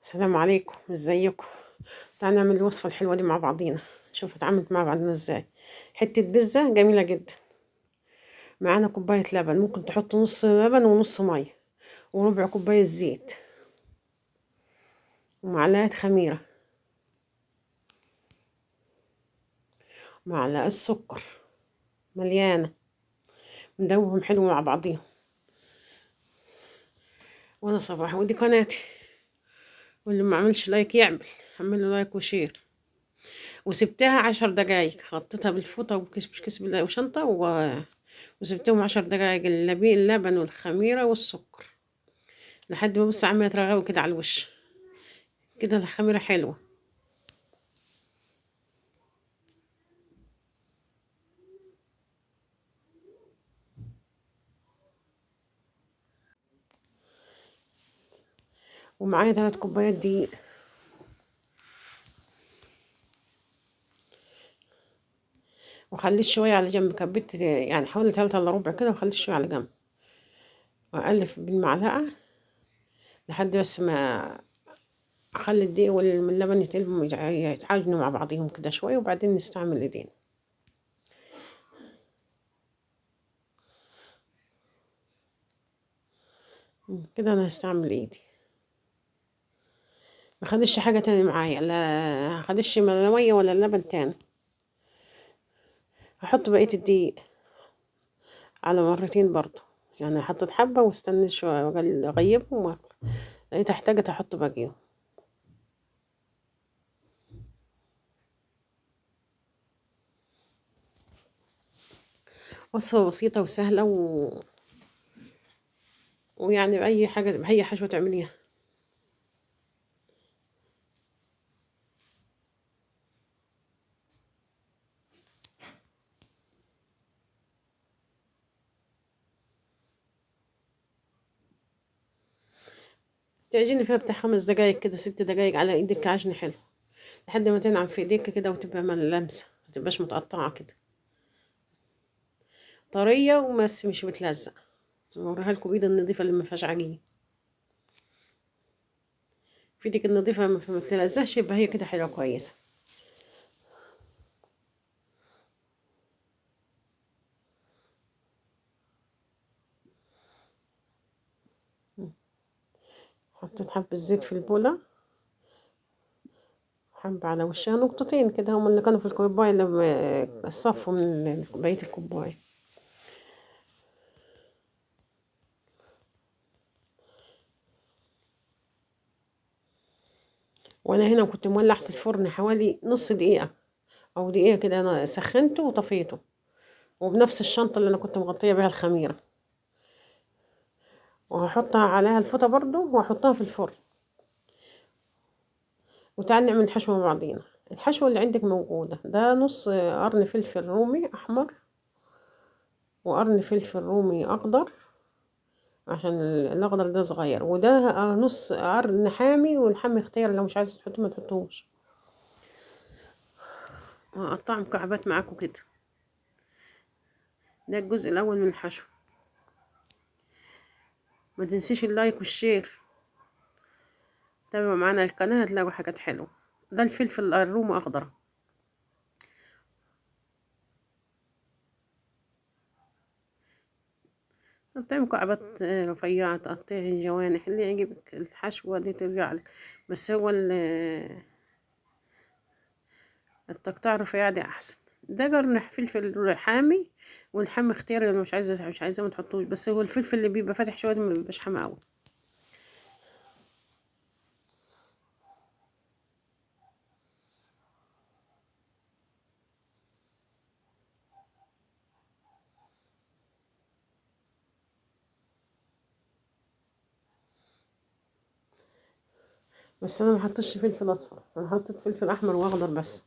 السلام عليكم، ازيكم؟ تعالى نعمل الوصفة الحلوة دي مع بعضينا. نشوف اتعاملت مع بعضنا ازاي. حتة بيتزا جميلة جدا. معانا كوباية لبن، ممكن تحط نص لبن ونص مية، وربع كوباية زيت، ومعلقة خميرة، معلقة سكر مليانة. ندوبهم حلو مع بعضيهم. وانا صباح، ودي قناتي، واللي ما عملش لايك يعمل. اعملوا لايك وشير. وسبتها 10 دقايق، حطيتها بالفوطة وكيس وشنطة وسبتهم 10 دقايق، اللبن والخميرة والسكر، لحد ما بص عم يترغوي كده على الوش. كده الخميرة حلوة. ومعايا 3 كوبايات دقيق. وخليت شوية على جنب، كبيت يعني حوالي 3 إلا ربع كده، وخليت شوية على جنب، وأقلب بالمعلقة لحد بس ما أخلي الدقيق واللبن يتعجنوا مع بعضهم كده شوية، وبعدين نستعمل ايدين. كده أنا هستعمل ايدي. ما خدش حاجة تاني معايا، لا خدش لا مية ولا لبن تاني. هحط بقية الدقيق على مرتين برضو، يعني حطيت حبة واستنى شوية أغيبهم، لقيت احتاجت أحط باقيهم. وصفة بسيطة وسهلة ويعني بأي حاجة، بأي حشوة تعمليها. تعجني فيها بتاع 5 دقايق كده، 6 دقايق على ايدك، عجن حلو لحد ما تنعم في ايديك كده، وتبقى لمسة، متبقاش متقطعة كده، طرية وبس مش بتلزق. اوريها لكم بايد النضيفة اللي ما فيهاش عجين. في ايدك النضيفة ما بتلزقش، يبقى هي كده حلوة كويسة. حطيت حبة زيت في البولة، حبة على وشها، نقطتين كده، هم اللي كانوا في الكوباية اللي صفوا من بقية الكوباية. وانا هنا كنت مولعت الفرن حوالي نص دقيقة او دقيقة كده، انا سخنته وطفيته، وبنفس الشنطة اللي انا كنت مغطية بيها الخميرة. وهحطها عليها الفوطة برضو، وهحطها في الفرن. وتعالى نعمل الحشوة مع بعضينا. الحشوة اللي عندك موجودة، ده نص قرن فلفل رومي احمر، وقرن فلفل رومي اخضر، عشان الاخضر ده صغير، وده نص قرن حامي، والحامي اختيار، لو مش عايزة تحطوه ما تحطوش. وهقطعه مكعبات معاكم كده. ده الجزء الاول من الحشو. ما تنسيش اللايك والشير. تابعوا معانا القناة، هتلاقوا حاجات حلوة. ده الفلفل الرومي اخضر. قطعي مكعبات رفيعة، تقطعي الجوانح اللي يعجبك، الحشوة دي ترجع لك. بس هو التقطيع الرفيع دي احسن. ده قرن فلفل حامي، والحامي اختياري، لو مش عايزة ما تحطوش، بس هو الفلفل اللي بيبقى فاتح شوية ده ما بيبقاش حامي قوي. بس انا ما حطيتش فلفل اصفر، انا حطيت فلفل احمر واخضر بس.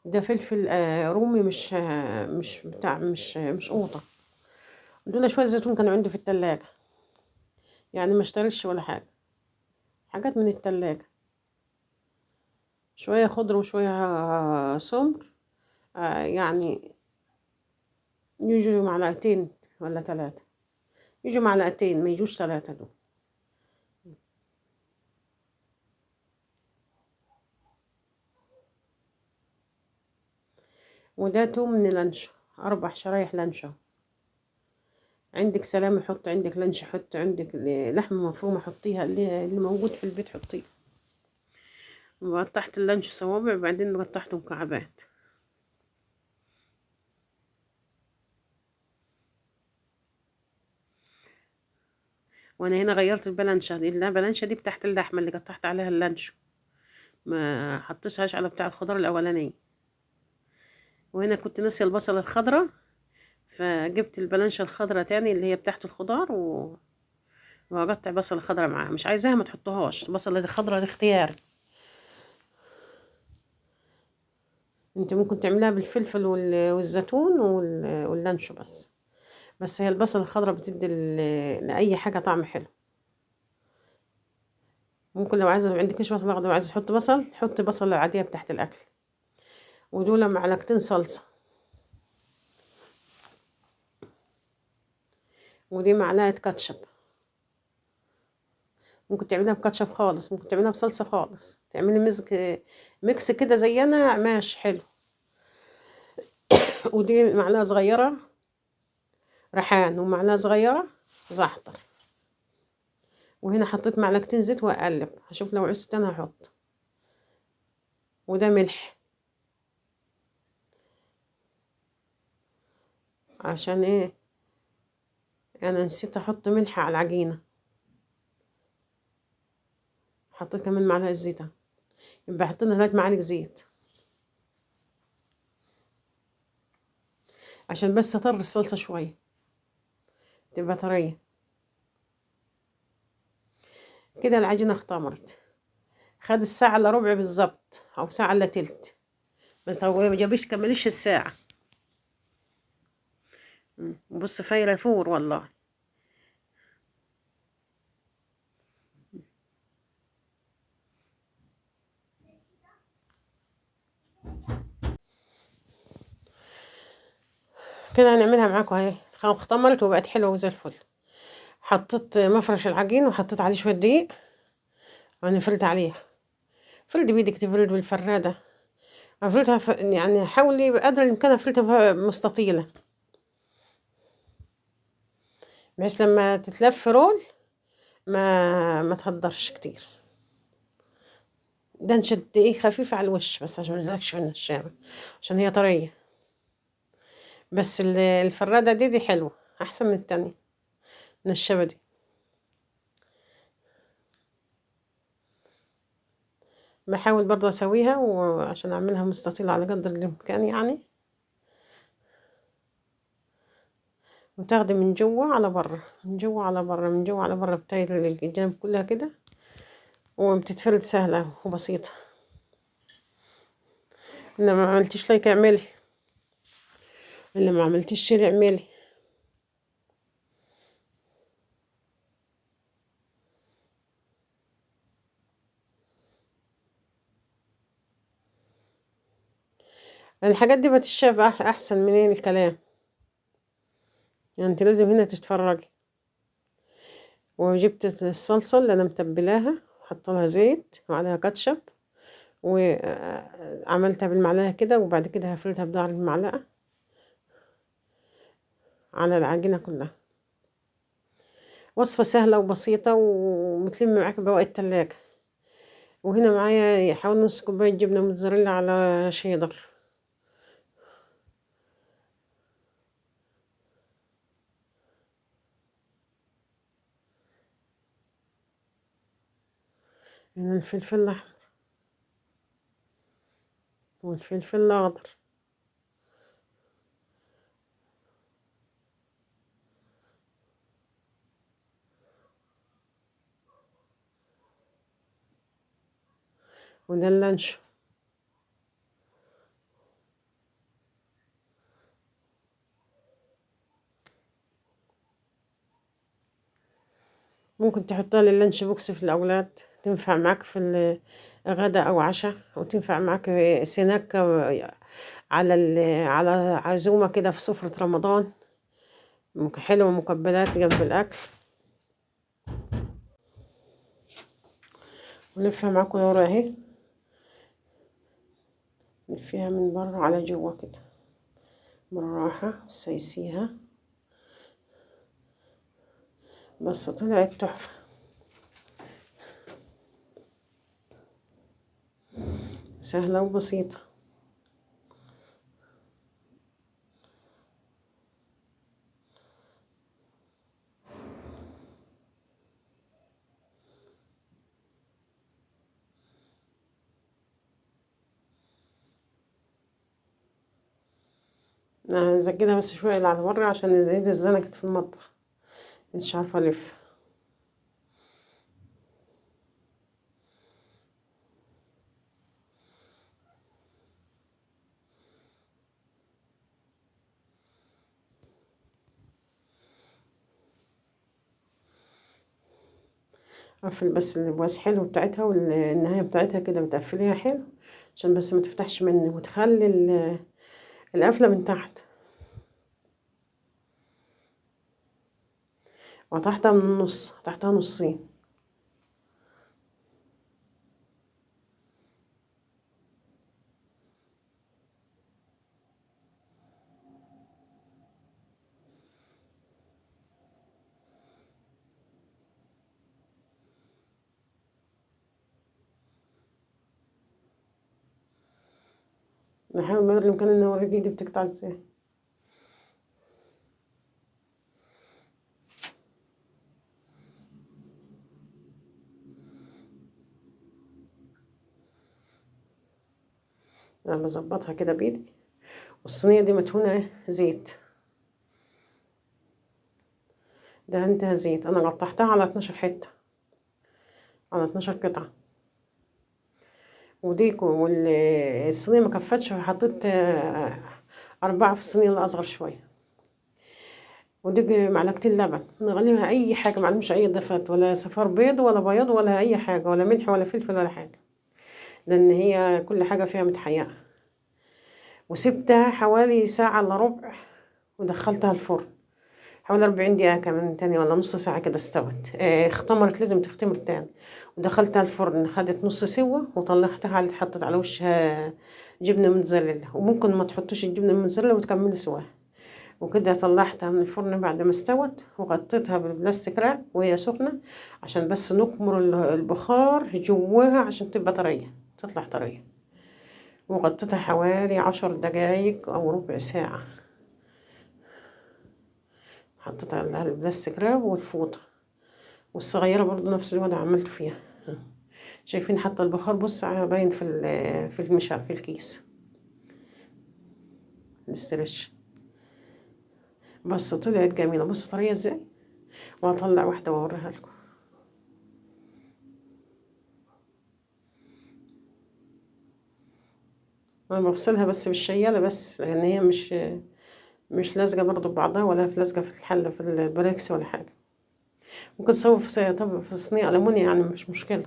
ده فلفل رومي، مش بتاع، مش قوطة. دول شوية زيتون كانوا عندي في التلاجة، يعني ما اشتريتش ولا حاجة، حاجات من التلاجة. شوية خضر وشوية سمر، يعني يجوا معلقتين ولا 3، يجوا معلقتين ما يجوش 3 دول. وده توم من لانشو، 4 شرايح لانشو. عندك سلامة حط، عندك لانشو حط، عندك لحمة مفرومة حطيها، اللي موجود في البيت حطيه. وقطعت اللانشو صوابع وبعدين قطعته مكعبات. وانا هنا غيرت البلانشة دي، البلانشة دي بتاعت اللحمة اللي قطعت عليها اللانشو، ما حطيتهاش على بتاع الخضار الاولانية. وهنا كنت ناسية البصلة الخضراء، فجبت البلانشة الخضراء تاني اللي هي بتاعت الخضار وهقطع بصلة خضراء معاها. مش عايزاها ما تحطوهاش، البصلة الخضراء دي اختياري. انت ممكن تعملها بالفلفل والزيتون واللانشو بس هي البصلة الخضراء بتدي لأي حاجة طعم حلو. ممكن لو عايزة، ما عندكش بصل أخضر وعايزة تحط بصل، حطي بصلة عادية بتاعت الأكل. ودول معلقتين صلصة، ودي معلقة كاتشب. ممكن تعمليها بكاتشب خالص، ممكن تعمليها بصلصة خالص، تعملي ميكس كده زينا ماشي حلو. ودي معلقة صغيرة ريحان، ومعلقة صغيرة زعتر. وهنا حطيت معلقتين زيت وأقلب، هشوف لو عوزت أنا هحط. وده ملح، عشان ايه انا نسيت احط ملح على العجينة، حطيت كمان معلقة زيت، يبقى حطينا 3 معالق زيت عشان بس اطر الصلصة شوية تبقى طرية كده. العجينة اختمرت، خد الساعة الا ربع بالظبط، او ساعة الا تلت، بس هو ما جابش كملش الساعة. بص فايرة فور والله. كده هنعملها معاكم اهي، اختمرت وبقت حلوة وزي الفل. حطيت مفرش العجين وحطيت عليه شوية دقيق وهنفرد عليها. فرد بيدك، تفرد بالفرادة، افردها يعني حاولي بقدر الامكان افردها مستطيلة، بحيث لما تتلف رول ما تهدرش كتير. ده نشد ايه خفيف على الوش بس عشان منزلكش في النشابة، عشان هي طرية. بس الفرادة دي حلوة احسن من التانية النشابة دي. بحاول برضو اسويها وعشان اعملها مستطيلة على قدر الامكان يعني، وتاخدي من جوه على بره، من جوه على بره، من جوه على بره، بتاعي الجنب كلها كده، وبتتفرد سهلة وبسيطة. اللي ما عملتيش لايك اعملي، اللي ما عملتيش شير اعملي. الحاجات دي بتشاف احسن منين الكلام، يعني انت لازم هنا تتفرجي. وجبت الصلصة اللي انا متبلاها، حط لها زيت وعليها كاتشب، وعملتها بالمعلقة كده، وبعد كده هفردها بضهر المعلقة على العجينة كلها. وصفة سهلة وبسيطة وبتلم معاك بواقي التلاجة. وهنا معايا حوالي نص كوباية جبنة موتزاريلا على شيدر. هنا الفلفل الأحمر والفلفل الأخضر، وده اللانشو. ممكن تحطها لللانش بوكس في الأولاد، تنفع معاك في الغدا أو عشاء، وتنفع معاك سناك على عزومة كده في سفرة رمضان، حلوة مقبلات جنب الأكل. ونلفها معاكم ورا اهي، نلفيها من بره على جوه كده. بالراحة سايسيها، بس طلعت تحفة. سهلة وبسيطة. أنا هزجدها بس شوية اللي على بره عشان ايدي اتزنقت في المطبخ، مش عارفة الف. اقفل بس البواس حلو بتاعتها، والنهاية بتاعتها كده بتقفليها حلو عشان بس ما تفتحش مني، وتخلي القفلة من تحت وتحتها من النص، تحتها نصين. نحاول بقدر الامكان ان اوريك ايدي بتقطع ازاي. انا بظبطها كده بايدي، والصينية دي مدهونة زيت، دهنتها زيت. انا قطعتها على 12 حتة، على 12 قطعة. والصينية ما كفتش، فحطيت 4 في الصينية الأصغر شوية. ودي معلقتين لبن نغليها أي حاجة، معلمش أي إضافات، ولا صفار بيض ولا بياض ولا أي حاجة، ولا ملح ولا فلفل ولا حاجة، لأن هي كل حاجة فيها متحيقة. وسبتها حوالي ساعة إلا ربع، ودخلتها الفرن حوالي 40 دقيقة كمان تاني، ولا نص ساعة كده استوت. اختمرت، لازم تختمر تاني. ودخلتها الفرن، خدت نص سوا وطلعتها، حطيت على وشها جبنة موتزاريلا، وممكن ما تحطوش الجبنة الموتزاريلا وتكملي سواها. وكده طلعتها من الفرن بعد ما استوت، وغطيتها بالبلاستيك راب وهي سخنة عشان بس نكمر البخار جواها عشان تبقى طرية، تطلع طرية. وغطيتها حوالي 10 دقايق أو ربع ساعة. حطيت عليها البلاستيك راب والفوطة، والصغيرة برضو نفس الوضع عملت فيها. شايفين حتى البخار بص باين في المشا في الكيس الاسترتش. بس طلعت جميلة، بص طرية ازاي. وهطلع واحدة واوريها لكم. انا بفصلها بس بالشيالة بس، لان هي مش لازقة برضو ببعضها، ولا لازقة في الحلة في البريكس ولا حاجة. ممكن تسوي في صينية ألمونيا، يعني مش مشكلة.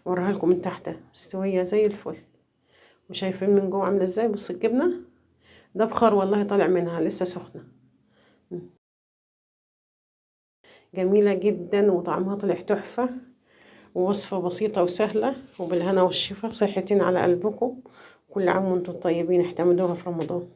اوريها لكم من تحت مستوية زي الفل، وشايفين من جوه عاملة ازاي. بص الجبنة ده بخار والله طالع منها لسه سخنة. جميلة جدا وطعمها طلع تحفة، ووصفة بسيطة وسهلة، وبالهنا والشفا. صحتين على قلبكم. كل عام وانتم طيبين، احتمدوها في رمضان.